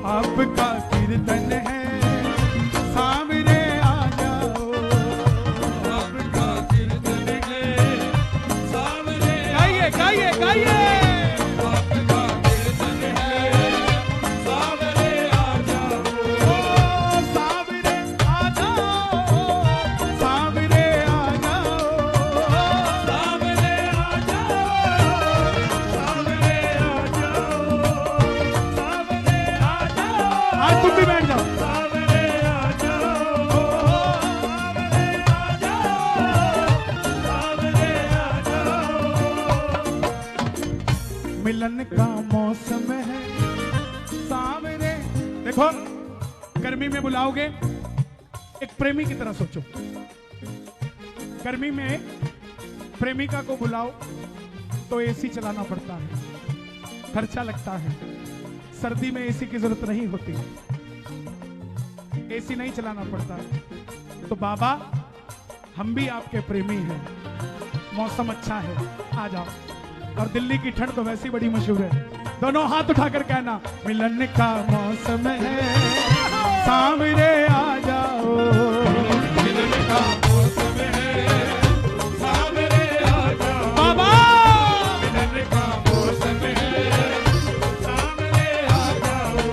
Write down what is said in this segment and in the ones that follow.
आपका कीर्तन है सामने आ जाओ, आपका कीर्तन है सामने गाइए गाइए गाइए। आपका कीर्तन है सामने आ जाओ, सामने आ जाओ, सामने आ जाओ, सामने आ जाओ, सामने आ जाओ, सामने आ जाओ, आज तुम भी बैठ जाओ। सामने आ जाओ, सामने आ जाओ, सामने आ जाओ। मिलन का मौसम है सामने। देखो गर्मी में बुलाओगे, एक प्रेमी की तरह सोचो। गर्मी में प्रेमिका को बुलाओ तो एसी चलाना पड़ता है, खर्चा लगता है। सर्दी में एसी की जरूरत नहीं होती, एसी नहीं चलाना पड़ता। तो बाबा हम भी आपके प्रेमी हैं, मौसम अच्छा है, आ जाओ। और दिल्ली की ठंड तो वैसी बड़ी मशहूर है। दोनों हाथ उठाकर कहना, मिलन का मौसम है सामने आ जाओ, मिलन का मौसम है सामने आ जाओ, बाबा मिलन का मौसम है सामने आ जाओ,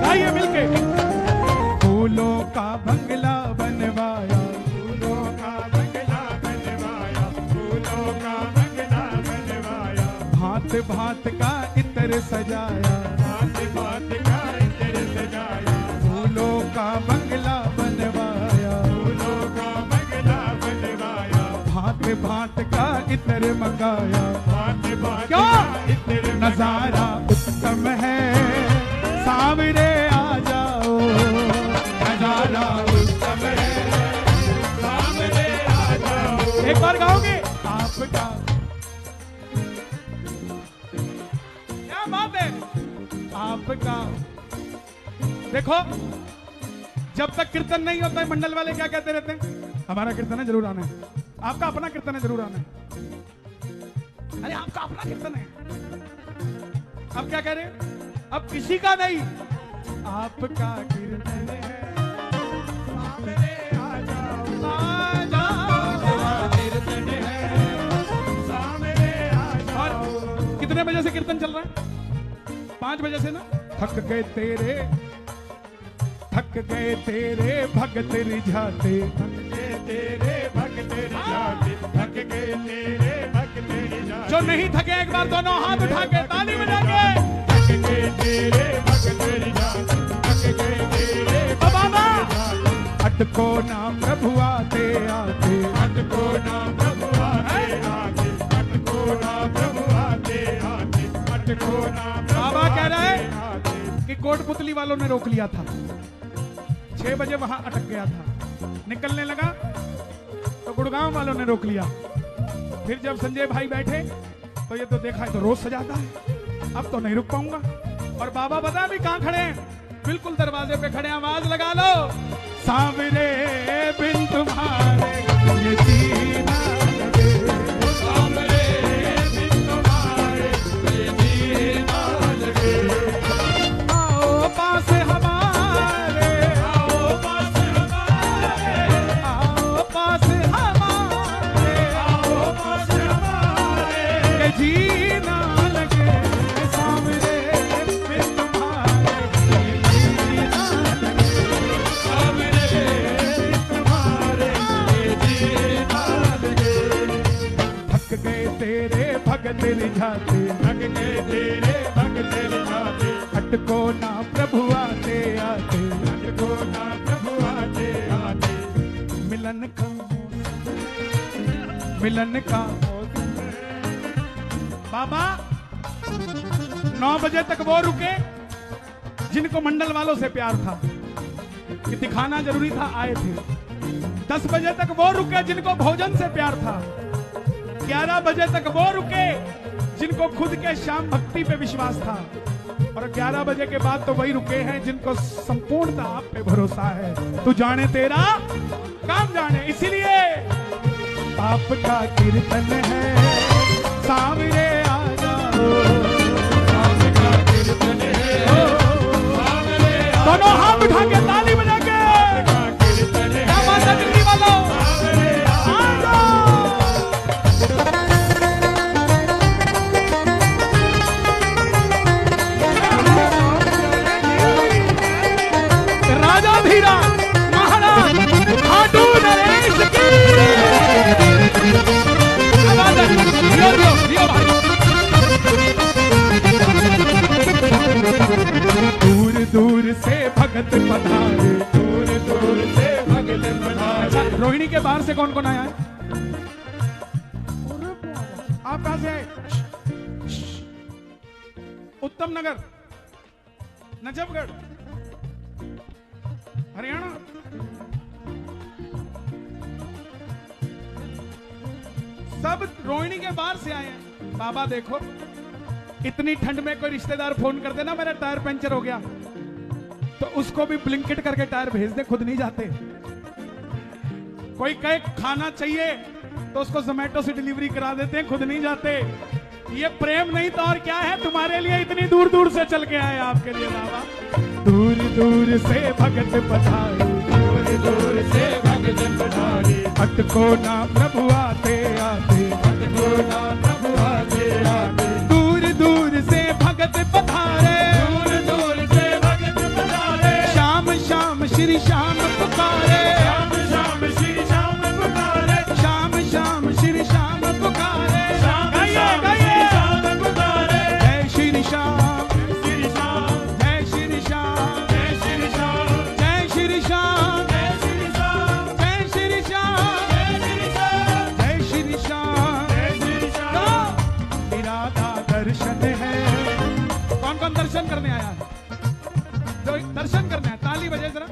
गाइए मिलके। फूलों का बंगला बनवाया, फूलों का बंगला बनवाया, फूलों का बंगला बनवाया, भांत भांत का इत्र सजाया, भांति भांति का इत्र सजाया, फूलों का बंगला बनवाया, फूलों का बंगला बनवाया, भांत भांत का इत्र मंगाया। भांति भांति क्यों? का इत्र नजारा उत्तम है सामने आ जाओ, नजारा उत्तम है सामने आ जाओ, एक बार गाओगे आपका। क्या बात है आपका। देखो जब तक कीर्तन नहीं होता है मंडल वाले क्या कहते रहते हैं, हमारा कीर्तन है जरूर आना है, आपका अपना कीर्तन है जरूर आना है। अरे आपका अपना कीर्तन है, अब क्या कह रहे हैं, अब किसी का नहीं, आपका कीर्तन है सामने आ जाओ, आ जाओ। कीर्तन है सामने आ और जाओ, कितने बजे से कीर्तन चल रहा है? 5 बजे से ना। थक गए तेरे भगत रिझाते, तेरे भक्त रिझाते, थक गए तेरे भक्त रिझाते, जो नहीं थके एक बार दोनों हाथ उठा के ताली बजा के। थक गए तेरे भक्त रिझाते, थक गए तेरे बाबा रिझाते, अटको ना प्रभु आते आते, अटको ना प्रभु आते आते, अटको ना प्रभु आते आते, अटको ना बाबा कह रहा है आते, कि कोटपुतली वालों ने रोक लिया था, 6 बजे वहां अटक गया था, निकलने लगा तो गुड़गांव वालों ने रोक लिया। फिर जब संजय भाई बैठे तो ये तो देखा है तो रोज सजाता है, अब तो नहीं रुक पाऊंगा। और बाबा बता भी कहां खड़े हैं, बिल्कुल दरवाजे पे खड़े, आवाज लगा लो, सामने बिन तुम्हारे ये जीना लगे, सामने बिन तुम्हारे ये जीना लगे, आओ पास हमारे, आओ पास हमारे, आओ पास हमारे, आओ पास हमारे, ये जीना लगे, सामने बिन तुम्हारे ये जीना लगे, सामने बिन तुम्हारे ये जीना लगे, थक गए तेरे भगत रिझाते, थक गए तेरे भक्त रिझाते, अटको ना प्रभु आते आते, अटको ना प्रभु आते आते, मिलन का बाबा 9 बजे तक वो रुके जिनको मंडल वालों से प्यार था, कि दिखाना जरूरी था, आए थे। 10 बजे तक वो रुके जिनको भोजन से प्यार था, 11 बजे तक वो रुके जिनको खुद के श्याम भक्ति पे विश्वास था, और 11 बजे के बाद तो वही रुके हैं जिनको संपूर्णता आप पे भरोसा है। तू जाने तेरा काम जाने, इसीलिए आपका कीर्तन है सामने आ जाओ, आपका कीर्तन है सामने आ जाओ। दोनों हाथ उठा के ताली बजा के क्या बात है दिल्ली वालों, आ जाओ। राजा धीराज महाराज खाटू नरेश की दूर दूर से भगत पधारे, दूर दूर से भगत पधारे। रोहिणी के बाहर से कौन कौन आया है? आप कहां से आए? उत्तम नगर, नजफगढ़, हरियाणा। सब रोहिणी के बाहर से आए हैं। बाबा देखो, इतनी ठंड में कोई रिश्तेदार फोन कर देना मेरा टायर पंचर हो गया, तो उसको भी ब्लिंकिट करके टायर भेज दे, खुद नहीं जाते। कोई कहे खाना चाहिए तो उसको जोमेटो से डिलीवरी करा देते हैं, खुद नहीं जाते। ये प्रेम नहीं तो और क्या है? तुम्हारे लिए इतनी दूर दूर से चल के आए आपके लिए बाबा। दूर दूर से भगत पधारे, दूर दूर से भगत पधारे। अटको ना प्रभु आते आते, अटको ना प्रभु आते आते। दूर दूर से भगत पधारे, दूर दूर से भगत पधारे। श्याम श्याम श्री श्याम पुकारे, श्याम श्याम श्री श्याम पुकारे। श्याम श्याम श्री श्याम पुकारे। गाइए गाइए पुकारे। जय श्री श्याम, श्री श्याम, जय श्री श्याम, जय श्री श्याम, जय श्री श्याम, जय श्री श्याम, जय श्री श्याम, जय श्री श्याम, जय श्री श्याम। इरादा दर्शन है। कौन कौन दर्शन करने आया है? जो दर्शन करने है ताली बजे जरा।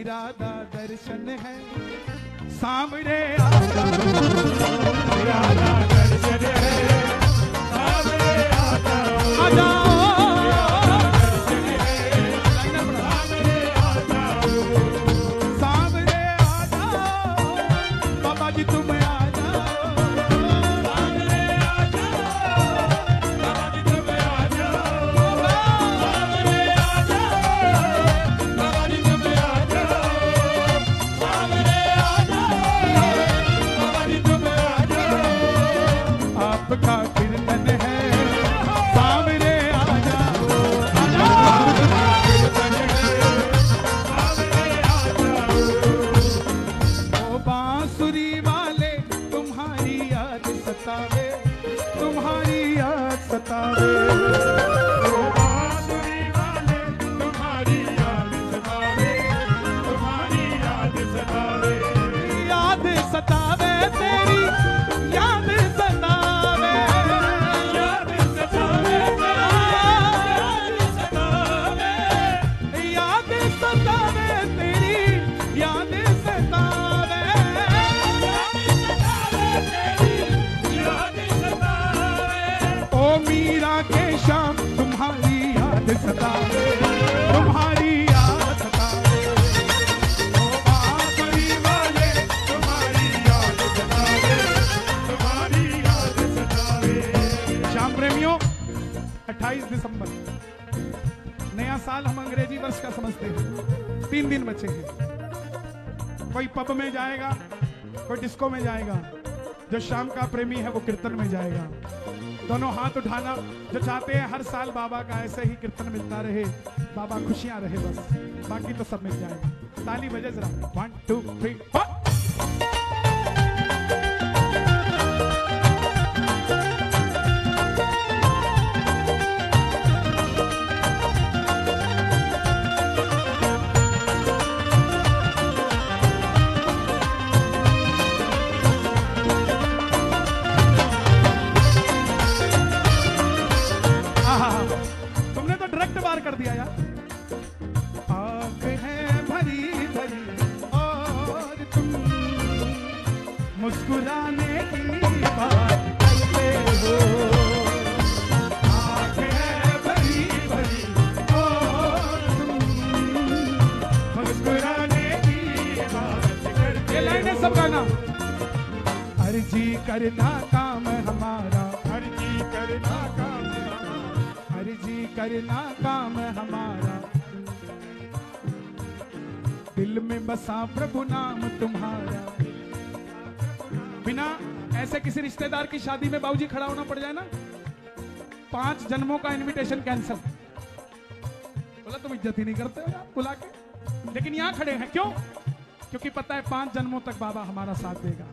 इरादा दर्शन है सामने आ जाओ, इरादा दर्शन है सामने आ जाओ, आ जाओ। सामने आ जाओ बाबा जी, तुम आ जाओ, सामने आ जाओ बाबा जी, तुम आ जाओ, सामने आ जाओ बाबा जी, तुम आ जाओ, सामने आ जाओ बाबा जी, तुम आ जाओ। आपका कीर्तन है सामने आ जाओ, आ जाओ। ओ बांसुरी वाले तुम्हारी याद सतावे, तुम्हारी याद सतावे। ओ बांसुरी वाले तुम्हारी याद सतावे, तुम्हारी याद सतावे। याद सतावे तेरी याद सतावे, याद सतावे तेरी याद सतावे। याद सतावे तेरी याद सतावे, याद सतावे। ओ मीरा के श्याम तुम्हारी याद सतावे, तुम्हारी याद सतावे। ओ बांसुरी वाले तुम्हारी याद सतावे, तुम्हारी याद सतावे। श्याम प्रेमियों, 28 दिसंबर नया साल हम अंग्रेजी वर्ष का समझते हैं। 3 दिन बचे हैं। कोई पब में जाएगा, कोई डिस्को में जाएगा। जो शाम का प्रेमी है वो कीर्तन में जाएगा। दोनों हाथ उठाना जो चाहते हैं हर साल बाबा का ऐसे ही कीर्तन मिलता रहे, बाबा खुशियां रहे, बस बाकी तो सब मिल जाएगा। ताली बजे जरा। 1 2 3 4। तुमने तो डायरेक्ट बार कर दिया यार। आंख है भरी भरी और तुम मुस्कुराने की बात करना काम हमारा, दिल में बसा प्रभु नाम तुम्हारा। बिना ऐसे किसी रिश्तेदार की शादी में बाबूजी खड़ा होना पड़ जाए ना, 5 जन्मों का इनविटेशन कैंसिल। बोला तुम इज्जत ही नहीं करते हो यार बुला के, लेकिन यहां खड़े हैं क्यों? क्योंकि पता है 5 जन्मों तक बाबा हमारा साथ देगा।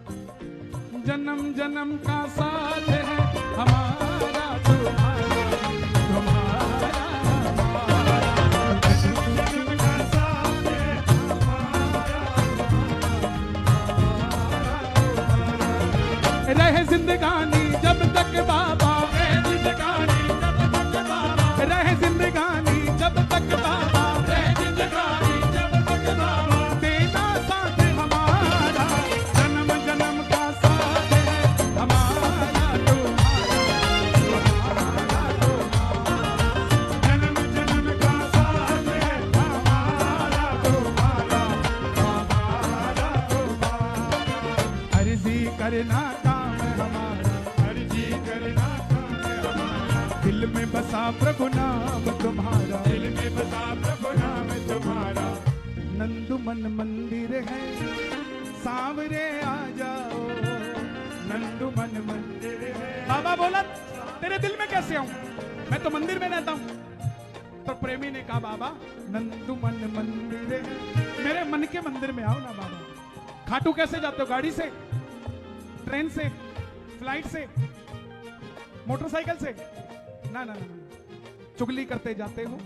जन्म जन्म का साथ है हमारा तुम्हारा, तुम्हारा जन्म का साथ है हमारा, रहे जिंदगानी जब तक बाबा, रहे जिंदगानी जब तक बाबा, रहे जिंदगानी जब तक बाबा, रहे जिंदगानी जब तक बाबा, तेरा साथ हमारा। जन्म जन्म का साथ है हमारा तुम्हारा, जन्म जन्म का साथ है हमारा तुम्हारा, हमारा तुम्हारा। अर्जी करना काम हमारा, अर्जी करना काम है हमारा, दिल में बसा प्रभु नाम तुम्हारा। दिल में बसा प्रभु नाम तुम्हारा। नंदू मन मंदिर है सांवरे आ जाओ, नंदू मन मंदिर है। बाबा बोला तेरे दिल में कैसे आऊं, मैं तो मंदिर में रहता हूं। तो प्रेमी ने कहा बाबा नंदू मन मंदिर है, मेरे मन के मंदिर में आओ ना बाबा। खाटू कैसे जाते हो, गाड़ी से, ट्रेन से, फ्लाइट से, मोटरसाइकिल से? ना ना ना ना, चुगली करते जाते हो,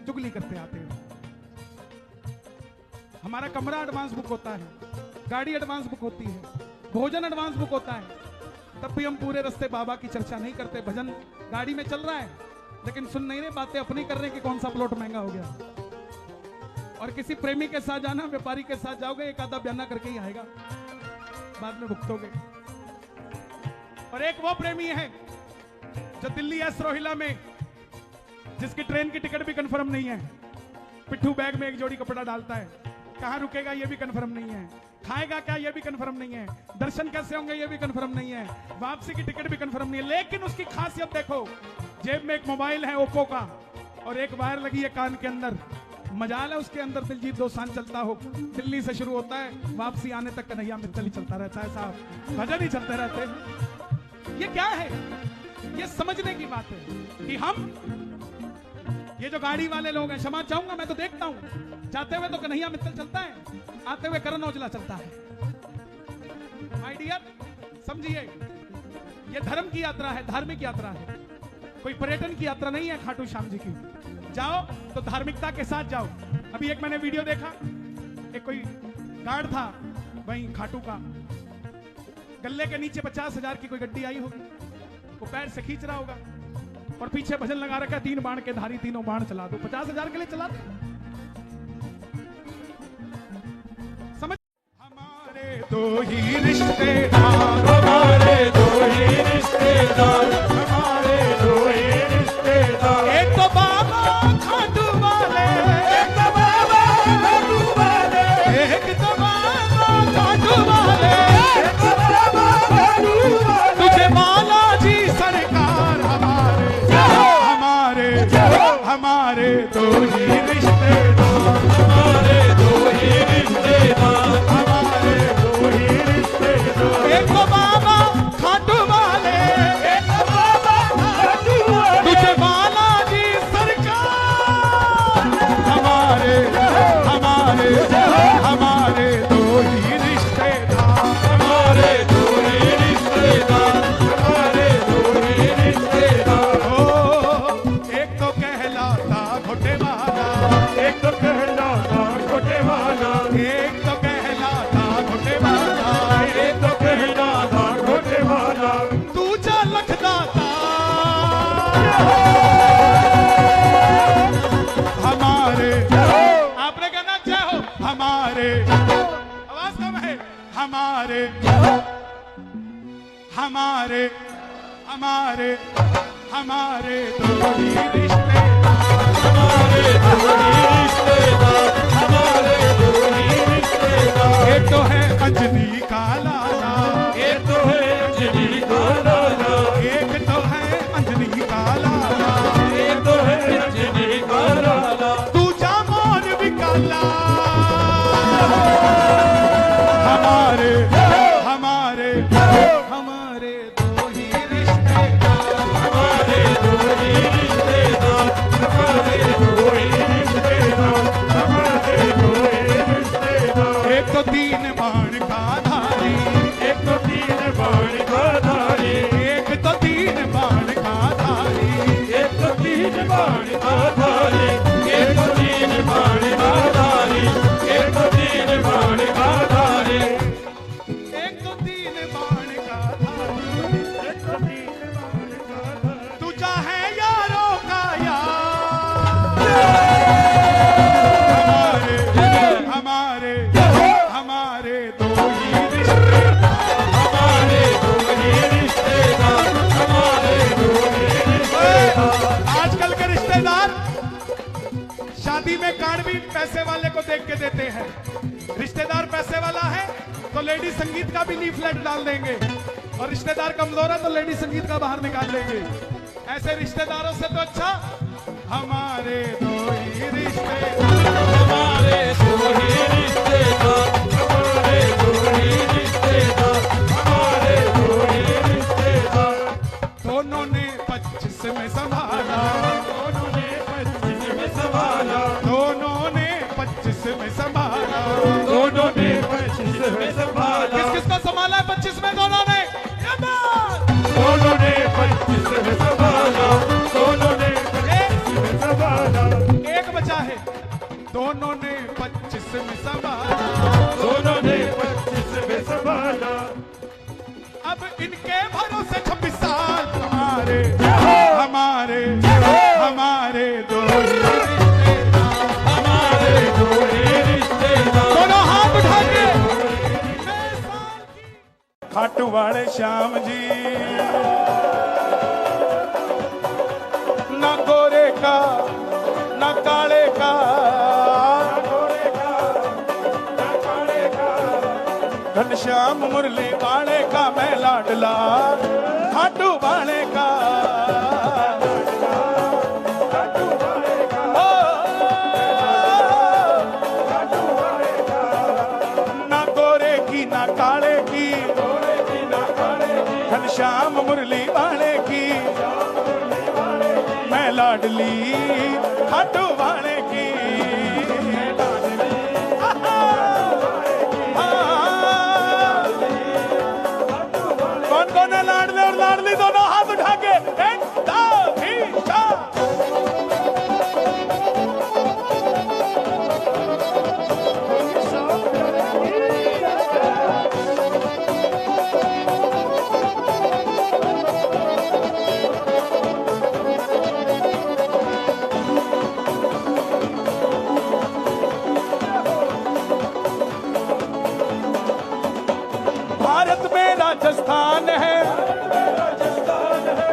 चुगली करते आते हो। हमारा कमरा एडवांस बुक होता है, गाड़ी एडवांस बुक होती है, भोजन एडवांस बुक होता है, तब भी हम पूरे रास्ते बाबा की चर्चा नहीं करते। भजन गाड़ी में चल रहा है लेकिन सुन नहीं रहे, बातें अपनी कर रहे हैं कि कौन सा प्लॉट महंगा हो गया। और किसी प्रेमी के साथ जाना, व्यापारी के साथ जाओगे, एक आधा बयाना करके ही आएगा, बाद में भुगतोगे। और एक वो प्रेमी है जो दिल्ली एस रोहिला में, जिसकी ट्रेन की टिकट भी कंफर्म नहीं है, पिट्ठू बैग में एक जोड़ी कपड़ा डालता है, कहां रुकेगा ये भी कंफर्म नहीं है, खाएगा क्या ये भी कंफर्म नहीं है, दर्शन कैसे होंगे ये भी कंफर्म नहीं है, वापसी की टिकट भी कंफर्म नहीं है। लेकिन उसकी खासियत देखो, जेब में एक मोबाइल है ओप्पो का और एक वायर लगी है कान के अंदर। मजाल है उसके अंदर दिलजीत दोसांझ चलता हो, दिल्ली से शुरू होता है, वापसी आने तक कन्हैया मित्तल ही चलता रहता है साहब, भजन ही चलते रहते हैं। ये क्या है? ये समझने की बात है कि हम, ये जो गाड़ी वाले लोग हैं, क्षमा चाहूंगा, मैं तो देखता हूं, जाते हुए तो कन्हैया मित्तल चलता है, आते हुए करण औजला चलता है। माय डियर, समझिए, ये धर्म की यात्रा है, धार्मिक यात्रा है, कोई पर्यटन की यात्रा नहीं है खाटू श्याम जी की। जाओ तो धार्मिकता के साथ जाओ। अभी एक मैंने वीडियो देखा, एक कोई गार्ड था वहीं खाटू का, गले के नीचे 50,000 की कोई गड्डी आई होगी, वो पैर से खींच रहा होगा और पीछे भजन लगा रखा है, 3 बाण के धारी, तीनों बाण चला दो। 50,000 के लिए चला दो। समझ, हमारे दो ही रिश्तेदार, हमारे दो ही रिश्तेदार, हमारे दो ही रिश्तेदार। एक तो बाबा खाटू वाले, एक तो बाबा खाटू वाले, एक तो बाबा खाटू वाले, एक तो बाबा खाटू वाले। तुझे बालाजी सरकार, हमारे हमारे दो ही रिश्तेदार, हमारे दो ही रिश्तेदार, हमारे दो ही रिश्तेदार। एक तो बाबा खाटू वाले, एक तो बाबा खाटू वाले, तुझे बालाजी सरकार, हमारे दो ही रिश्तेदार, हमारे दो ही रिश्तेदार, हमारे दो ही रिश्तेदार। ओ एक तो कहलाता घोटे वाला, एक तो कहलाता घोटे वाला, एक तो कहलाता घोटे वाला, एक तो कहलाता घोटे वाला। दूजा लखदाता हमारे, आपने कहना जय हो, हमारे, आवाज कम है, हमारे हमारे हमारे हमारे दो ही रिश्तेदार, हमारे दो ही रिश्तेदार, हमारे दो ही रिश्तेदार। एक तो है अंजनी का लाला, एक तो है अंजनी का लाला, एक तो है अंजनी का लाला, एक तो है शादी में कार्ड भी पैसे वाले को देख के देते हैं। रिश्तेदार पैसे वाला है तो लेडी संगीत का भी लीफलेट डाल देंगे, और रिश्तेदार कमजोर है तो लेडी संगीत का बाहर निकाल देंगे। ऐसे रिश्तेदारों से तो अच्छा हमारे दो ही रिश्तेदार, हमारे दो ही रिश्तेदार, हमारे दो ही रिश्तेदार, हमारे दो ही रिश्तेदार। दोनों ने 25 में संभाला, दोनों ने 25 में संभाला, दोनों ने 25 में संभाला, दोनों ने 25 में संभाला। किस किस को संभाला है 25 में दोनों ने? दोनों ने 25 में संभाला, दोनों ने 25 में संभाला। एक बचा है, दोनों ने 25 में संभाला, दोनों ने 25 में संभाला। अब इनके भरोसे 26 साल हमारे हमारे हमारे दो ही रिश्तेदार, हमारे दो ही रिश्तेदार। दोनों हाथ उठा के खाटू वाले श्याम जी, ना गोरे का ना काले का, घनश्याम मुरली वाले का मैं लाडला, खाटू वाले का ना गोरे की ना काले की, घनश्याम मुरली वाले की मैं लाडली, खाटू वाले की। कौन कौन है लाडले और लाडली? दोनों हाथ उठा के 1 2 3 4। भारत में राजस्थान है,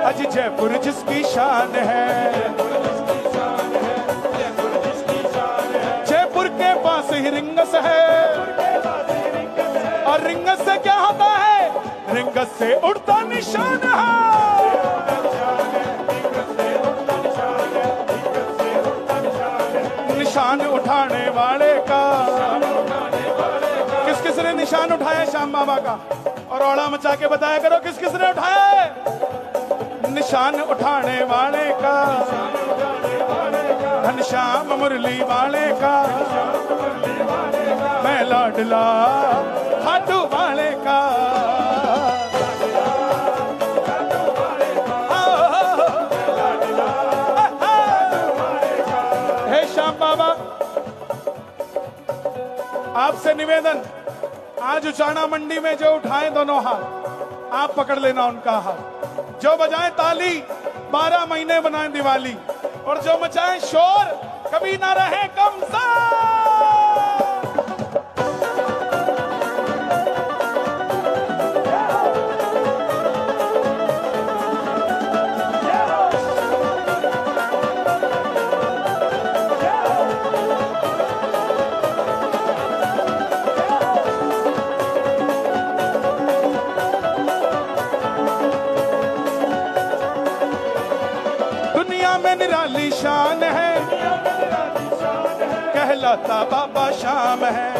अज जयपुर जिसकी शान है, जयपुर के पास ही रिंगस है, और रिंगस से क्या होता है? रिंगस से उड़ता निशान है। निशान उठाने वाले का, किस किस ने निशान उठाया श्याम बाबा का? और औड़ा मचा के बताया करो किस किस ने उठाया है निशान उठाने वाले का, घनश्याम मुरली वाले का मैं लाडला, खाटू वाले का। हे श्याम बाबा, आपसे निवेदन, आज उचाना मंडी में जो उठाए दोनों हाथ, आप पकड़ लेना उनका हाथ। जो बजाए ताली 12 महीने बनाए दिवाली, और जो मचाए शोर कभी ना रहे कमसा। निराली शान है, कहलाता बाबा श्याम है।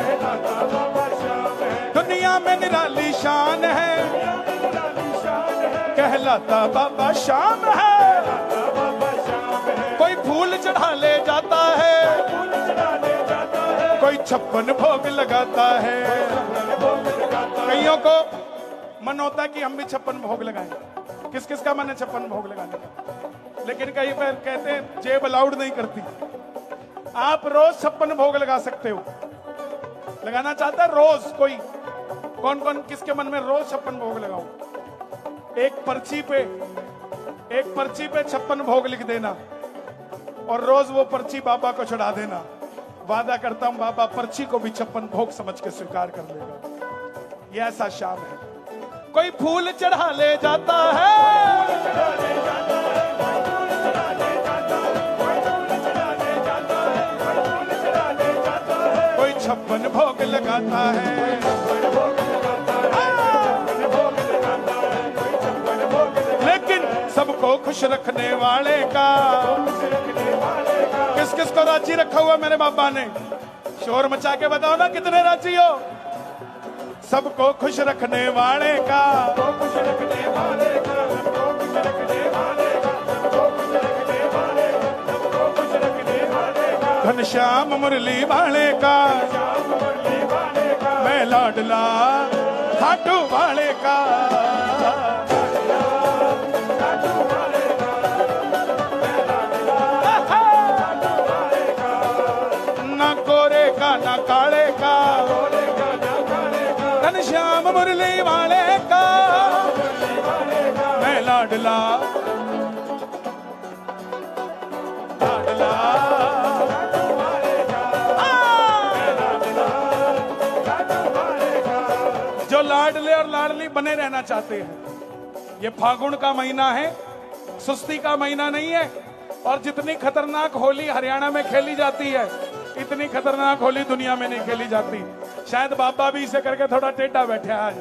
दुनिया में निराली शान है, कहलाता बाबा श्याम है। कोई फूल चढ़ा ले जाता है, कोई 56 भोग लगाता है। कईयों को मन होता है कि हम भी 56 भोग लगाएं। किस किस का मन है 56 भोग लगाने का? लेकिन कई बार कहते हैं जेब अलाउड नहीं करती। आप रोज 56 भोग लगा सकते हो। लगाना चाहता है रोज? कोई कौन कौन किसके मन में रोज 56 भोग लगाओ? एक पर्ची पे 56 भोग लिख देना और रोज वो पर्ची बाबा को चढ़ा देना। वादा करता हूं बाबा पर्ची को भी 56 भोग समझ के स्वीकार कर लेगा। ये ऐसा श्याम है। कोई फूल चढ़ा ले जाता है, 56 भोग लगाता है। लेकिन सबको खुश रखने वाले का, किस किस को राजी रखा हुआ मेरे बाबा ने? शोर मचा के बताओ ना कितने राजी हो। सबको खुश रखने वाले का, घनश्याम मुरली वाले का, मैं लाडला खाटू वाले का। ना गोरे का ना काले का, घनश्याम मुरली वाले का, मैं लाडला लाडला। जो लाडले और लाडली बने रहना चाहते हैं, ये फागुन का महीना है, सुस्ती का महीना नहीं है। और जितनी खतरनाक होली हरियाणा में खेली जाती है, इतनी खतरनाक होली दुनिया में नहीं खेली जाती। शायद बाबा भी इसे करके थोड़ा टेढ़ा बैठे आज,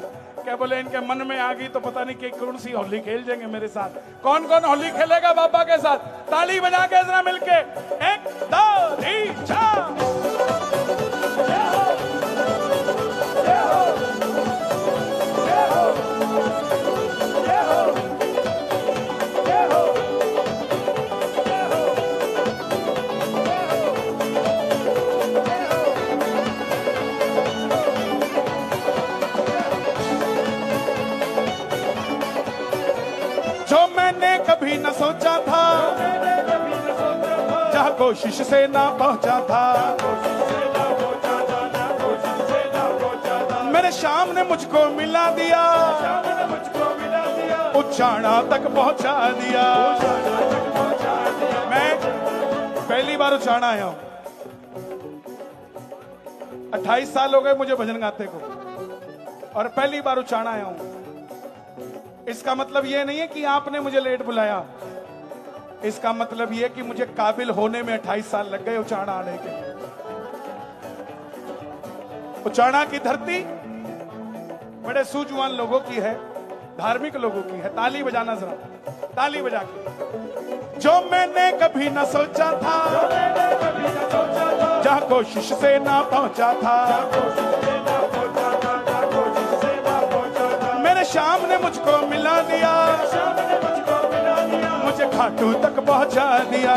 क्या बोले इनके मन में आ गई तो पता नहीं कि कौन सी होली खेल जाएंगे मेरे साथ। कौन कौन होली खेलेगा बाबा के साथ? ताली बजा के जरा मिलके, 1 2 3 4। जो मैंने कभी न सोचा था, जहाँ कोशिश से ना पहुंचा था, मेरे शाम ने मुझको मिला दिया, उचाणा तक पहुंचा दिया। मैं पहली बार उचाणा आया हूं, 28 साल हो गए मुझे भजन गाते को, और पहली बार उचाणा आया हूं। इसका मतलब यह नहीं है कि आपने मुझे लेट बुलाया, इसका मतलब यह कि मुझे काबिल होने में 28 साल लग गए उचाणा आने के। उचाणा की धरती बड़े सूझवान लोगों की है, धार्मिक लोगों की है। ताली बजाना जरा, ताली बजा के। जो मैंने कभी न सोचा था, जहां कोशिश से ना पहुंचा था, मेरे शाम ने मुझको मिला दिया, मुझे खाटू तक पहुंचा दिया।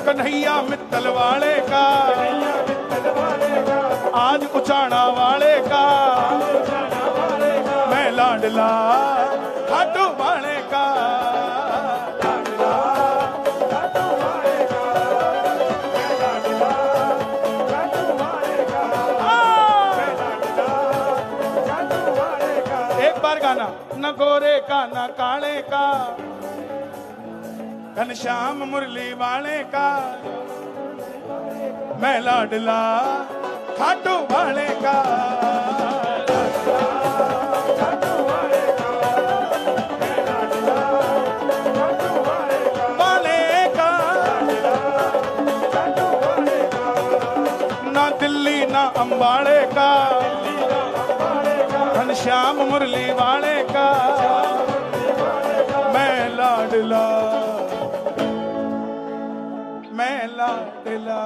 कन्हैया मित्तल वाले का, आज उचाणा वाले का, मैं लाडला खाटू वाले का। गाना न गोरे का न काले का, घनश्याम मुरली वाले का, मैं लाडला खाटू वाले का। वाले का ना दिल्ली ना अंबाड़े का, घनश्याम मुरली वाले का, मैं लाडला मैं लाडला।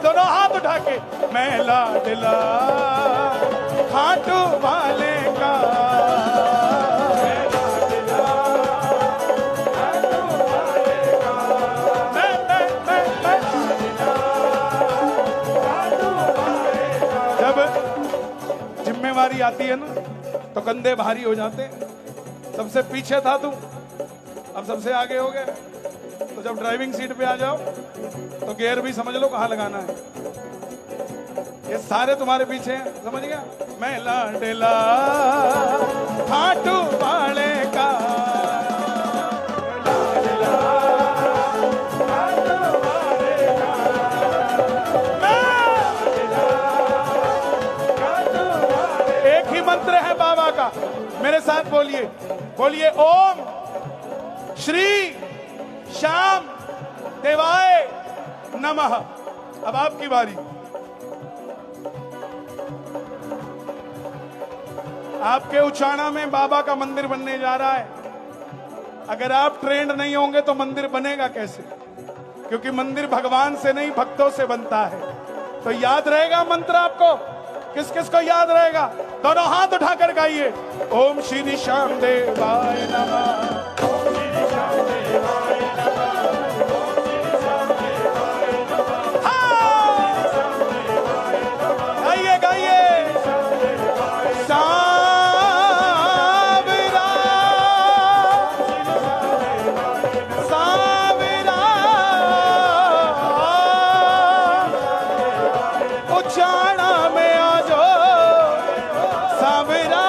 दोनों हाथ उठा के, मैं लाडला खाटू वाले का, जब जिम्मेवारी आती है ना तो कंधे भारी हो जाते हैं। सबसे पीछे था तू, अब सबसे आगे हो गए, तो जब ड्राइविंग सीट पे आ जाओ तो गियर भी समझ लो कहाँ लगाना है। ये सारे तुम्हारे पीछे हैं, समझ गया? मैं लाडला खाटू वाले का, एक ही मंत्र है बाबा का, मेरे साथ बोलिए, बोलिए ओम श्री श्याम देवाय नमः। अब आपकी बारी। आपके उचाना में बाबा का मंदिर बनने जा रहा है। अगर आप ट्रेंड नहीं होंगे तो मंदिर बनेगा कैसे? क्योंकि मंदिर भगवान से नहीं भक्तों से बनता है। तो याद रहेगा मंत्र आपको? किस किस को याद रहेगा? दोनों हाथ उठाकर गाइए, ओम श्री श्याम देवाय नमः। गाइए गाइए, उचाना में आ जाओ सावरा,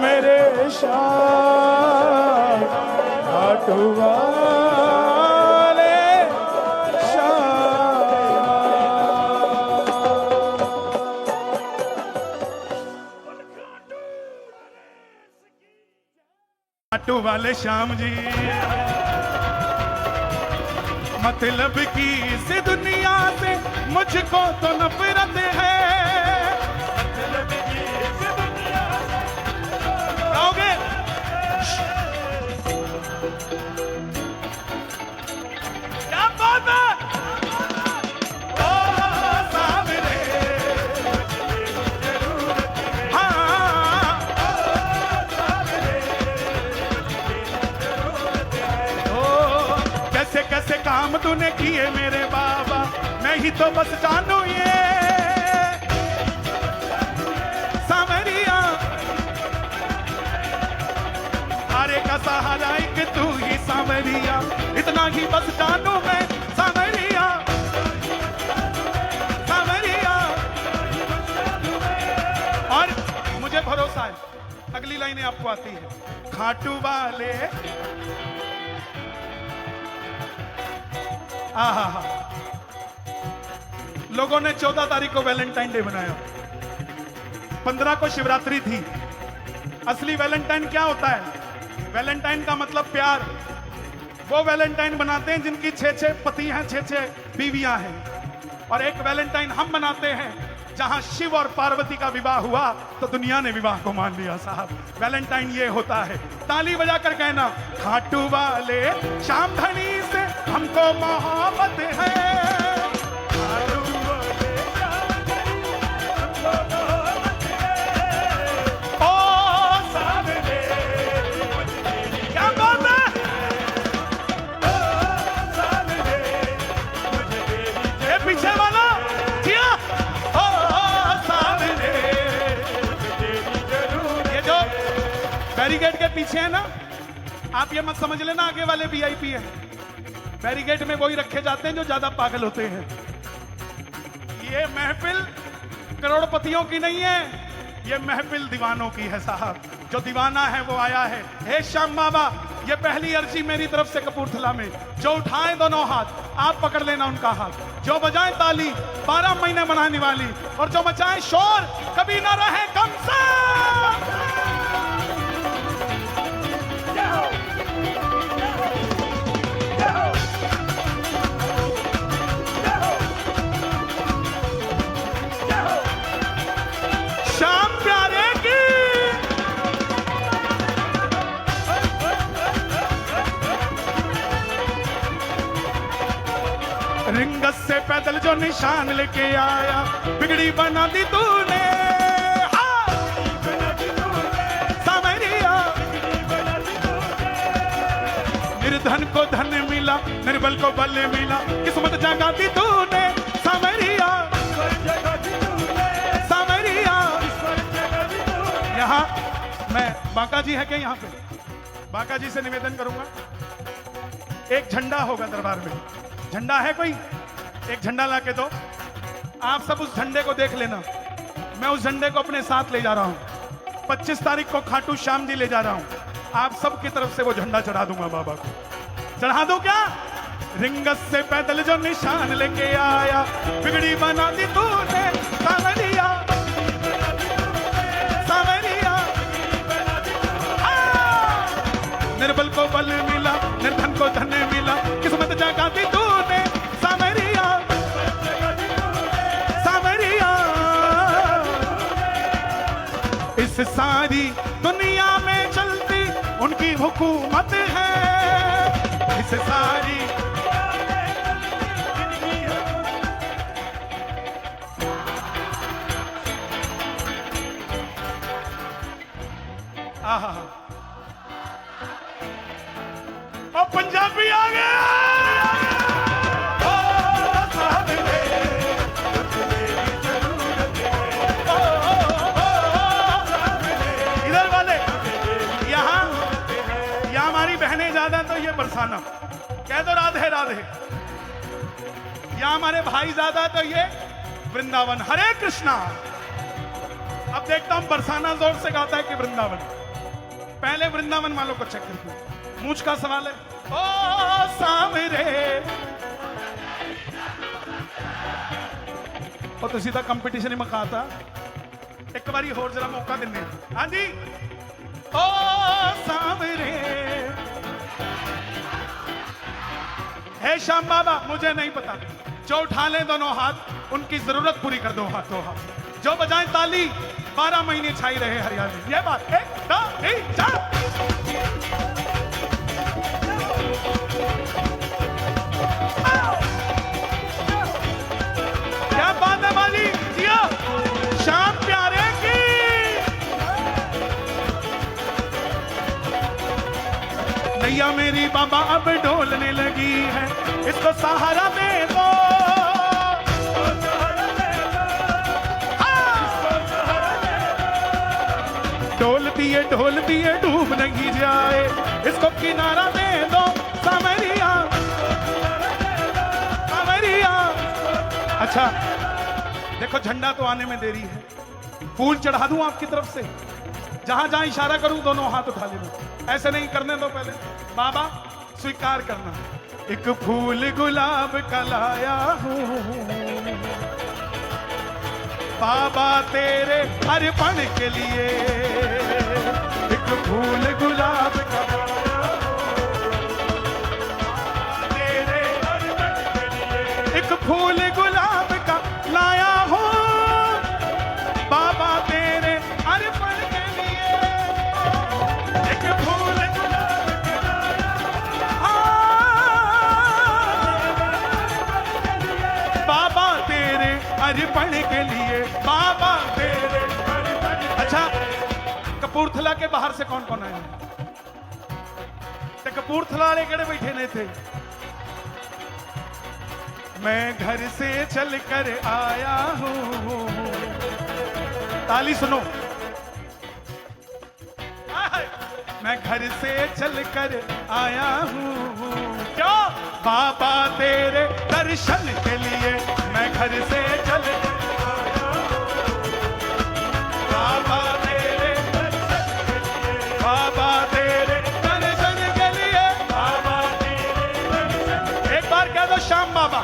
मेरे श्याम खाटू वाले श्याम। खाटू वाले श्याम जी, मतलब की इस दुनिया से मुझको तो नफरत है। मतलब की इस दुनिया से गाओगे? क्या बात है? ओ सावरे, हाँ कैसे कैसे काम तूने किए मेरे बाबा, मैं ही तो बस जानू ये सावरिया। सारे का सहारा एक तू ही सावरिया, इतना ही बस जानू मैं सावरिया, सावरिया। और मुझे भरोसा है अगली लाइनें आपको आती है। खाटू वाले आहा, लोगों ने 14 तारीख को वैलेंटाइन डे बनाया, 15 को शिवरात्रि थी। असली वैलेंटाइन क्या होता है? वैलेंटाइन का मतलब प्यार। वो वैलेंटाइन बनाते हैं जिनकी 6-6 पति हैं, 6-6 बीवियां हैं। और एक वैलेंटाइन हम बनाते हैं जहां शिव और पार्वती का विवाह हुआ तो दुनिया ने विवाह को मान लिया। साहब वैलेंटाइन ये होता है। ताली बजाकर कहना, खाटू वाले श्याम धनी से हमको मोहब्बत है। खाटू वाले श्याम धनी हमको मोहब्बत है। ओ सावरे, क्या बात है? ओ सावरे, ये पीछे वाला जिया। बैरिकेड के पीछे है ना, आप ये मत समझ लेना आगे वाले वीआईपी हैं। बैरिकेड में वही रखे जाते हैं जो ज्यादा पागल होते हैं। ये महफिल करोड़पतियों की नहीं है, ये महफिल दीवानों की है साहब। जो दीवाना है वो आया है। हे श्याम बाबा, ये पहली अर्जी मेरी तरफ से कपूरथला में। जो उठाए दोनों हाथ आप पकड़ लेना उनका हाथ, जो बजाए ताली 12 महीने मनाने वाली, और जो मचाए शोर कभी ना रहे कम से। श्याम प्यारे की रिंगत से पैदल जो निशान लेके आया, बिगड़ी बना दी तूने। निर्धन को धन मिला, निर्बल को बल मिला, किस्मत जगा दी तूने सावरिया, सावरिया। यहाँ मैं बांका जी है क्या यहाँ पे? बाका जी से निवेदन करूंगा, एक झंडा होगा दरबार में। झंडा है कोई? एक झंडा लाके दो। आप सब उस झंडे को देख लेना। मैं उस झंडे को अपने साथ ले जा रहा हूं। 25 तारीख को खाटू श्याम जी ले जा रहा हूं। आप सब की तरफ से वो झंडा चढ़ा दूंगा बाबा को। चढ़ा दो क्या? रिंगस से पैदल जो निशान लेके आया, बिगड़ी बना दी तूने सावरिया, सावरिया। निर्बल को बल मिला, निर्धन को धन मिला, किस्मत जगा दी तूने सावरिया, सावरिया। इस सारी दुनिया में चलती उनकी हुकूमत है, इस सारी आहा। और पंजाबी आ गया। इधर वाले यहाँ हमारी बहनें ज्यादा तो ये बरसाना कह दो राधे राधे। यहाँ हमारे भाई ज्यादा तो ये वृंदावन। हरे कृष्णा। अब देखता हूं बरसाना जोर से गाता है कि वृंदावन। पहले वृंदावन वालों को चेक करते। मूछ का सवाल है। ओ सामरे और तो सीधा कंपटीशन ही मकाता। एक बारी और जरा मौका देने। हाँ जी। ओ सामरे है श्याम बाबा। मुझे नहीं पता। जो उठा ले दोनों हाथ, उनकी जरूरत पूरी कर दो हाथों हाथ। जो बजाएं ताली, 12 महीने छाई रहे हरियाली। ये बात। 1 2 3 4। क्या बात है माली जिया। श्याम प्यारे की नैया मेरी बाबा अब डोलने लगी है, इसको सहारा दे दो। ढोल दिए डूब नहीं जाए, इसको किनारा दे दो सावरिया, सावरिया। अच्छा देखो झंडा तो आने में देरी है, फूल चढ़ा दूं आपकी तरफ से। जहां जहां इशारा करूं दोनों हाथ उठा लेना। ऐसे नहीं, करने दो पहले। बाबा स्वीकार करना। एक फूल गुलाब का लाया हूं बाबा तेरे अर्पण के लिए। एक फूल गुलाब का तेरे अर्पण के लिए। एक फूल गुलाब का लाया हूं बाबा तेरे अर्पण के लिए। एक फूल गुलाब का बाबा तेरे अर्पण के लिए, बाबा तेरे अर्पण। अच्छा कपूरथला के बाहर से कौन कौन आए? तो कपूरथला वाले केड़े बैठे ने थे? मैं घर से चल कर आया हूं। ताली सुनो। मैं घर से चल कर आया हूं क्यों? बाबा तेरे दर्शन के लिए। मैं घर से चल कर आया हूं बाबा तेरे दर्शन के लिए। बाबा तेरे दर्शन के लिए। बाबा तेरे दर्शन। एक बार कह दो श्याम बाबा,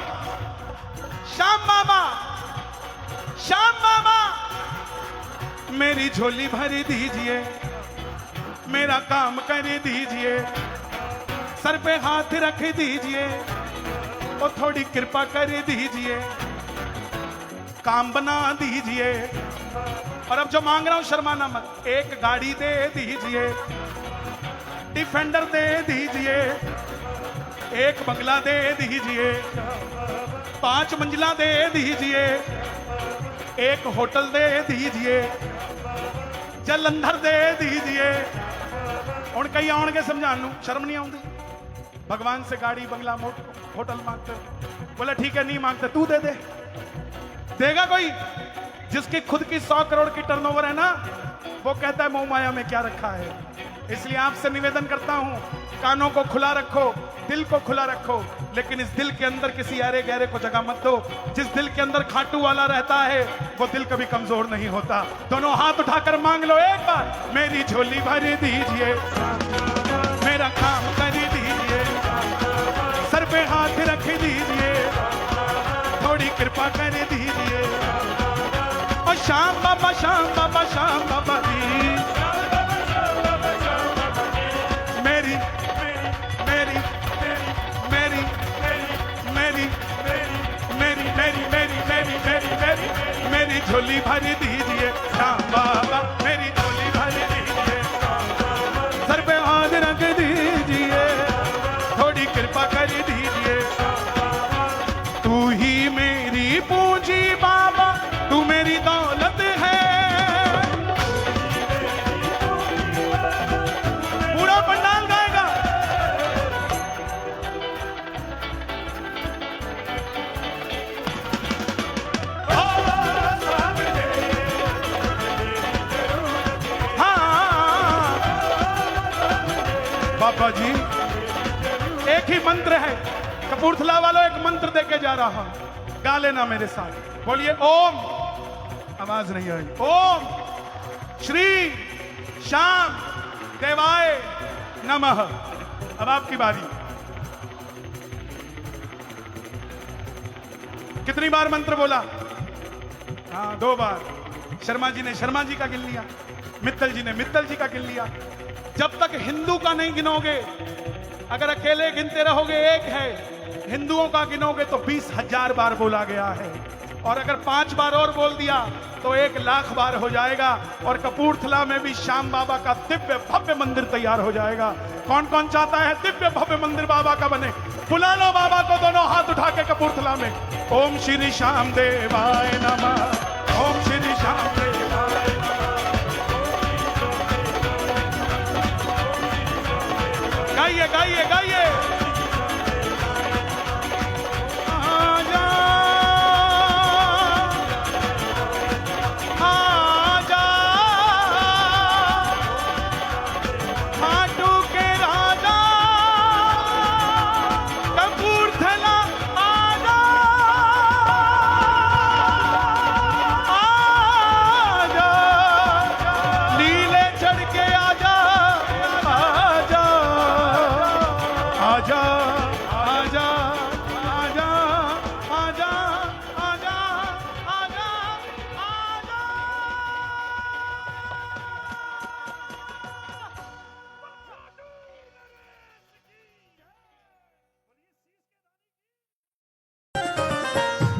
श्याम बाबा, श्याम बाबा। मेरी झोली भर दीजिए, मेरा काम कर दीजिए, सर पे हाथ रख दीजिए और थोड़ी कृपा कर दीजिए, काम बना दीजिए। और अब जो मांग रहा हूं शर्माना मत। एक गाड़ी दे दीजिए, डिफेंडर दे दीजिए, एक बंगला दे दीजिए, 5 मंजिला दे दीजिए, एक होटल दे दीजिए, जलंधर दे दीजिए। हुण कई आउणगे समझाण नूं, शर्म नहीं आउंदी? भगवान से गाड़ी बंगला होटल मांगते, बोले ठीक है नहीं मांगते, तू दे दे। देगा कोई? जिसकी खुद की 100 करोड़ की टर्नओवर है ना, वो कहता है मोह माया में क्या रखा है। इसलिए आपसे निवेदन करता हूं, कानों को खुला रखो, दिल को खुला रखो, लेकिन इस दिल के अंदर किसी अरे गहरे को जगह मत दो। जिस दिल के अंदर खाटू वाला रहता है वो दिल कभी कमजोर नहीं होता। दोनों हाथ उठाकर मांग लो एक बार, मेरी झोली भर दीजिए, मेरा काम कर दीजिए, सर पे हाथ रख दीजिए, थोड़ी कृपा कर दीजिए। और श्याम बाबा, श्याम बाबा, श्याम बाबा जी, मेरी मेरी मेरी मेरी मेरी मेरी मेरी मेरी मेरी मेरी मेरी झोली भर दीजिए श्याम बाबा, मेरी झोली भर दीजिए, सर पे हाथ रख दीजिए, थोड़ी कृपा कर दीजिए। तू ही मेरी पूंजी बाबा, तू मेरी दौलत है। पूरा पंडाल गाएगा। हाँ बाबा जी, एक ही मंत्र है, कपूरथला वालों एक मंत्र देके जा रहा हूं, गा लेना मेरे साथ। बोलिए ओम, आवाज नहीं आई, ओम श्री श्याम देवाय नमः। अब आपकी बारी। कितनी बार मंत्र बोला? हाँ 2 बार। शर्मा जी ने शर्मा जी का गिन लिया, मित्तल जी ने मित्तल जी का गिन लिया। जब तक हिंदू का नहीं गिनोगे, अगर अकेले गिनते रहोगे एक है, हिंदुओं का गिनोगे तो 20,000 बार बोला गया है, और अगर 5 बार और बोल दिया तो 1,00,000 बार हो जाएगा। और कपूरथला में भी श्याम बाबा का दिव्य भव्य मंदिर तैयार हो जाएगा। कौन कौन चाहता है दिव्य भव्य मंदिर बाबा का बने? बुला लो बाबा को दोनों हाथ उठा के कपूरथला में। ओम श्री श्याम देवाय नमः, ओम श्री श्याम देवाय नमः। गाइए गाइए गाइए।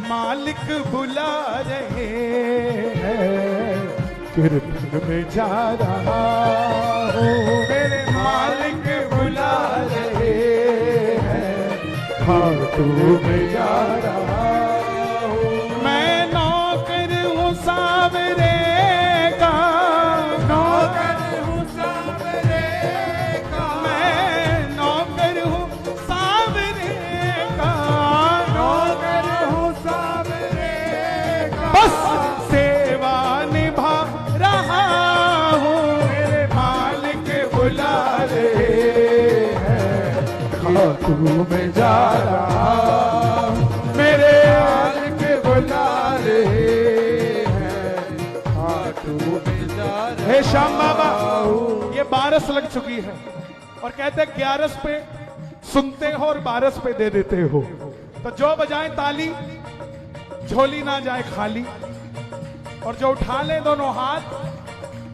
मालिक बुला रहे हैं, कीर्तन में जा रहा हूँ। मेरे मालिक बुला रहे हैं, खाटू में जा रहा हूँ। मैं नौकर हूँ सावरे का, नौकर हूँ सावरे का। मैं नौकर हूँ सावरे का, नौकर हूँ सावरे का। बस सेवा निभा रहा हूँ। मेरे मालिक बुला रहे हैं, खाटू में जा रहा हूँ। मेरे मालिक बुला रहे हैं, खाटू में जा रहा हूँ। हे श्याम बाबा, ये 12 लग चुकी है और कहते 11 पे सुनते हो और 12 पे दे देते हो। तो जो बजाए ताली, झोली ना जाए खाली, और जो उठा ले दोनों हाथ,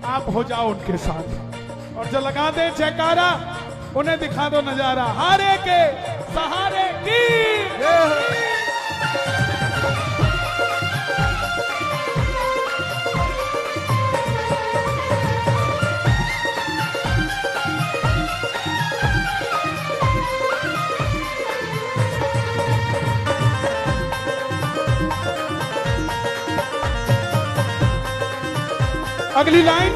आप हो जाओ उनके साथ। और जो लगा दे जयकारा, उन्हें दिखा दो नजारा हारे के सहारे की। अगली लाइन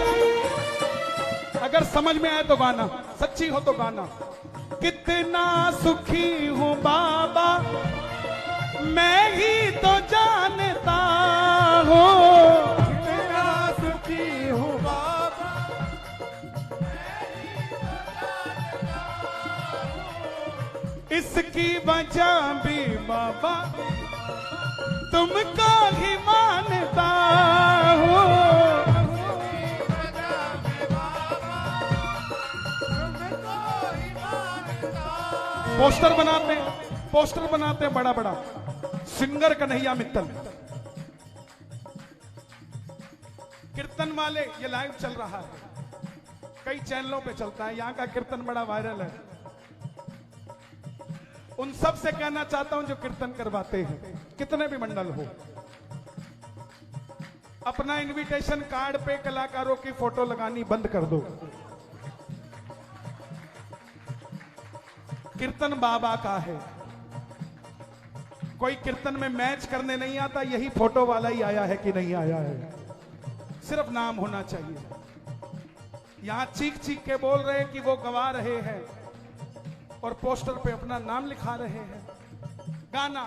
अगर समझ में आए तो गाना, सच्ची हो तो गाना। कितना सुखी हूँ बाबा मैं ही तो जानता हूँ। कितना सुखी हूँ बाबा इसकी वजह भी बाबा तुमको ही मानता हूँ। पोस्टर बनाते हैं बड़ा बड़ा, सिंगर कन्हैया मित्तल, कीर्तन वाले, ये लाइव चल रहा है, कई चैनलों पे चलता है, यहाँ का कीर्तन बड़ा वायरल है। उन सब से कहना चाहता हूं जो कीर्तन करवाते हैं, कितने भी मंडल हो, अपना इनविटेशन कार्ड पे कलाकारों की फोटो लगानी बंद कर दो। कीर्तन बाबा का है, कोई कीर्तन में मैच करने नहीं आता, यही फोटो वाला ही आया है कि नहीं आया है, सिर्फ नाम होना चाहिए। यहां चीख चीख के बोल रहे हैं कि वो गवा रहे हैं और पोस्टर पे अपना नाम लिखा रहे हैं। गाना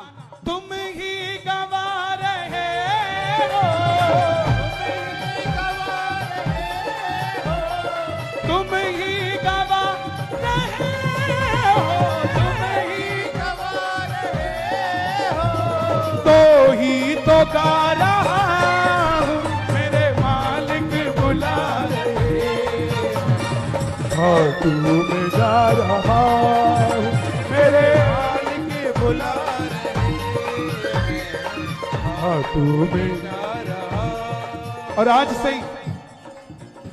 तुम ही गवा रहे हो, तुम ही गवा रहे हो, तुम ही गवा रहे हो, तो ही तो गा रहा हूं, मेरे मालिक बुला रहे, हाँ तू में जा रहा हूं, मेरे मालिक बुला रहे, हाँ तू में जा रहा। और आज से ही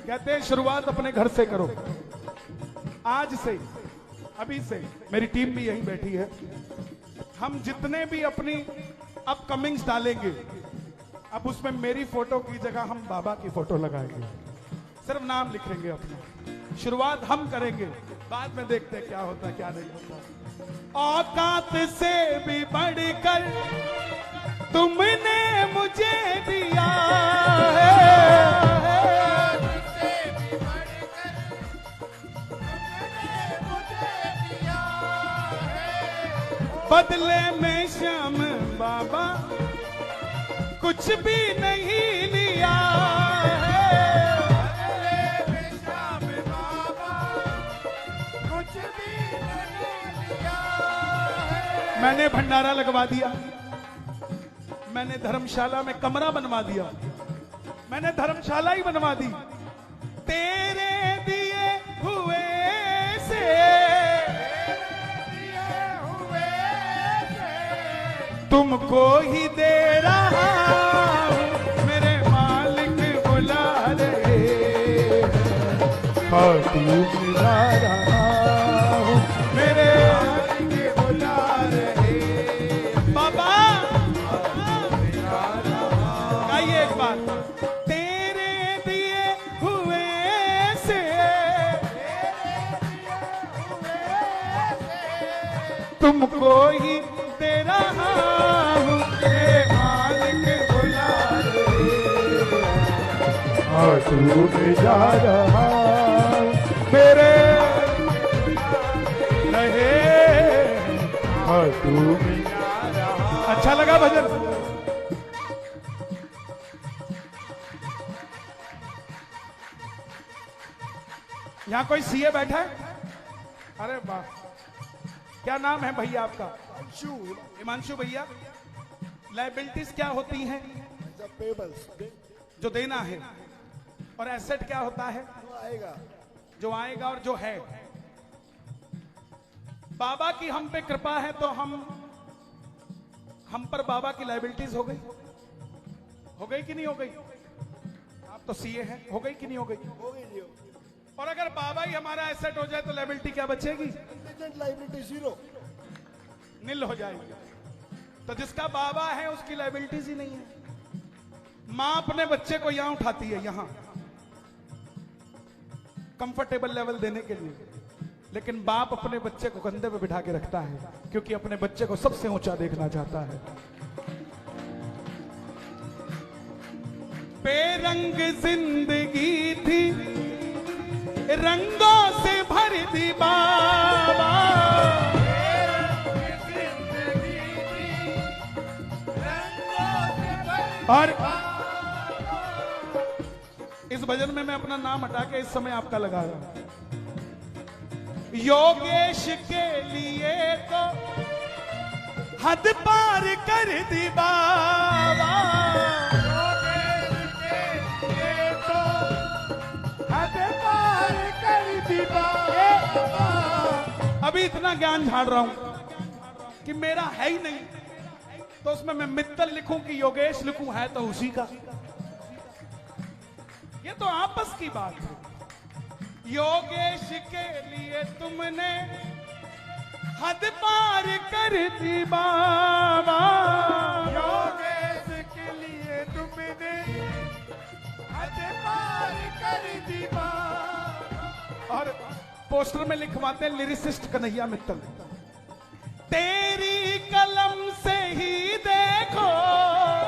कहते हैं शुरुआत अपने घर से करो, आज से, अभी से, मेरी टीम भी यहीं बैठी है, हम जितने भी अपनी अपकमिंग्स डालेंगे, अब उसमें मेरी फोटो की जगह हम बाबा की फोटो लगाएंगे, सिर्फ नाम लिखेंगे अपना। शुरुआत हम करेंगे, बाद में देखते हैं क्या होता है क्या नहीं होता। औकात से भी बढ़कर तुमने मुझे दिया है, बदले में श्याम बाबा कुछ भी नहीं लिया है, बदले में श्याम बाबा कुछ भी नहीं लिया है। मैंने भंडारा लगवा दिया, मैंने धर्मशाला में कमरा बनवा दिया, मैंने धर्मशाला ही बनवा दी, तेरे दिए हुए से तुमको ही दे रहा हूं, मेरे मालिक बुला रहे, हाँ तू मिला रहा हूं, मेरे मालिक बुला रहे, बाबा आइए एक बार, तेरे दिए हुए से तुमको ही दे रहा हूं, मेरे मालिक बुला रहे, हाँ तू में जा रहा हूं, मेरे रहे, हाँ तू में जा रहा। अच्छा लगा भजन? यहां कोई सीए बैठा है? अरे वाह, क्या नाम है भैया आपका? हिमांशु भैया, लायबिलिटीज क्या होती हैं? जो देना है, और एसेट क्या होता है? जो आएगा और जो है। बाबा की हम पे कृपा है तो हम पर बाबा की लायबिलिटीज हो गई कि नहीं हो गई? आप तो सीए हैं, हो गई कि नहीं हो गई? हो गई। और अगर बाबा ही हमारा एसेट हो जाए तो लायबिलिटी क्या बचेगी? लायबिलिटी जीरो, नील हो जाएगी। तो जिसका बाबा है उसकी लायबिलिटीज ही नहीं है। मां अपने बच्चे को यहां उठाती है, यहां कंफर्टेबल लेवल देने के लिए, लेकिन बाप अपने बच्चे को कंधे पे बिठा के रखता है क्योंकि अपने बच्चे को सबसे ऊंचा देखना चाहता है। बेरंग जिंदगी थी, रंगों से भर दी बाबा, और इस भजन में मैं अपना नाम हटा के इस समय आपका लगा रहा हूं। योगेश के लिए तो हद पार कर दी बाबा, योगेश के लिए तो हद पार कर दी बाबा। अभी इतना ज्ञान झाड़ रहा हूं कि मेरा है ही नहीं, तो उसमें मैं मित्तल लिखूं कि योगेश लिखूं, है तो उसी का। ये तो आपस की बात है। योगेश के लिए तुमने हद पार कर दी बाबा, योगेश के लिए तुमने हद पार कर दी बाबा। और पोस्टर में लिखवाते हैं लिरिसिस्ट कन्हैया मित्तल, तेरी कलम से ही देखो,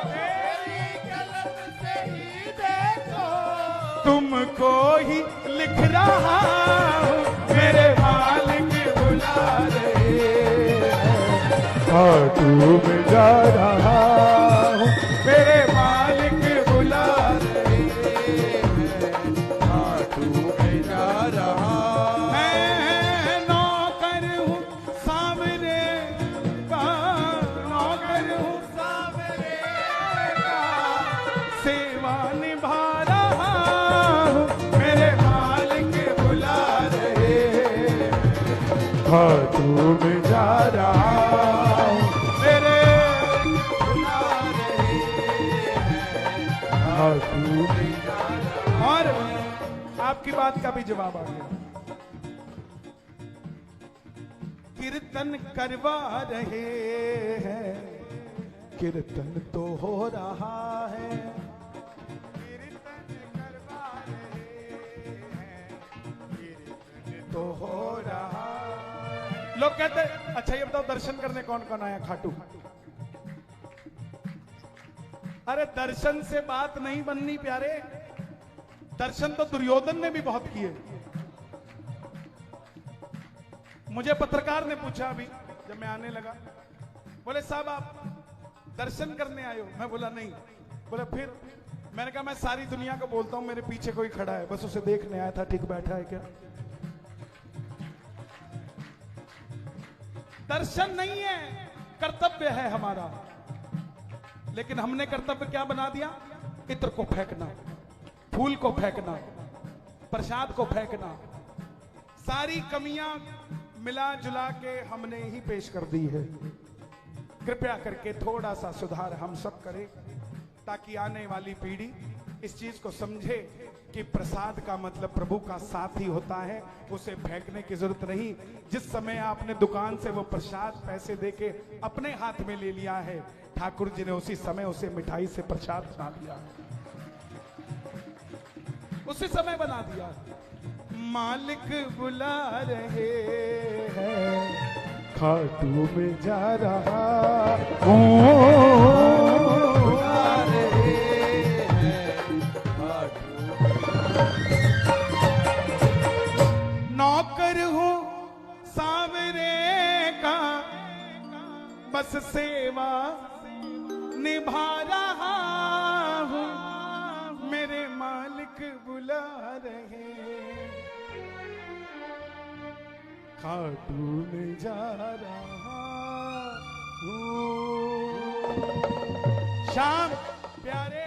तेरी कलम से ही देखो, तुमको ही लिख रहा हूं, मेरे मालिक बुला रहे हैं, तू में जा रहा हूँ, मेरे मालिक बुला रहे हाँ तू में जा रहा। मैं नौकर हूँ सामने का, नौकर हूँ सामने का, सेवा निभा रहा हूँ, मेरे मालिक बुला रहे हैं, हाँ तू में जा रहा हूँ, मेरे बुला रहे हैं, हाँ तू में जा रहा। और आपकी बात का भी जवाब आ गया। कीर्तन करवा रहे हैं, कीर्तन तो हो रहा है, कीर्तन करवा रहे हैं, कीर्तन तो हो रहा है। लोग कहते हैं, अच्छा ये बताओ दर्शन करने कौन कौन आया खाटू? अरे दर्शन से बात नहीं बननी प्यारे, दर्शन तो दुर्योधन ने भी बहुत किए। मुझे पत्रकार ने पूछा अभी जब मैं आने लगा, बोले साहब आप दर्शन करने आए हो? मैं बोला नहीं। बोले फिर? मैंने कहा मैं सारी दुनिया को बोलता हूं मेरे पीछे कोई खड़ा है, बस उसे देखने आया था ठीक बैठा है क्या। दर्शन नहीं है, कर्तव्य है हमारा, लेकिन हमने कर्तव्य क्या बना दिया? इत्र को फेंकना, फूल को फेंकना, प्रसाद को फेंकना, सारी कमियां मिला जुला के हमने ही पेश कर दी है। कृपया करके थोड़ा सा सुधार हम सब करें, ताकि आने वाली पीढ़ी इस चीज को समझे कि प्रसाद का मतलब प्रभु का साथ ही होता है, उसे फेंकने की जरूरत नहीं। जिस समय आपने दुकान से वो प्रसाद पैसे देके अपने हाथ में ले लिया है, ठाकुर जी ने उसी समय उसे मिठाई से प्रसाद बना दिया, उसी समय बना दिया। मालिक बुला रहे हैं, खाटू में जा रहा हूँ, बुला रहे हैं, खाटू नौकर हूँ सावरे का, बस सेवा निभा रहा हूँ, मेरे मालिक बुला रहे हैं, खाटू में जा रहा हूँ। श्याम प्यारे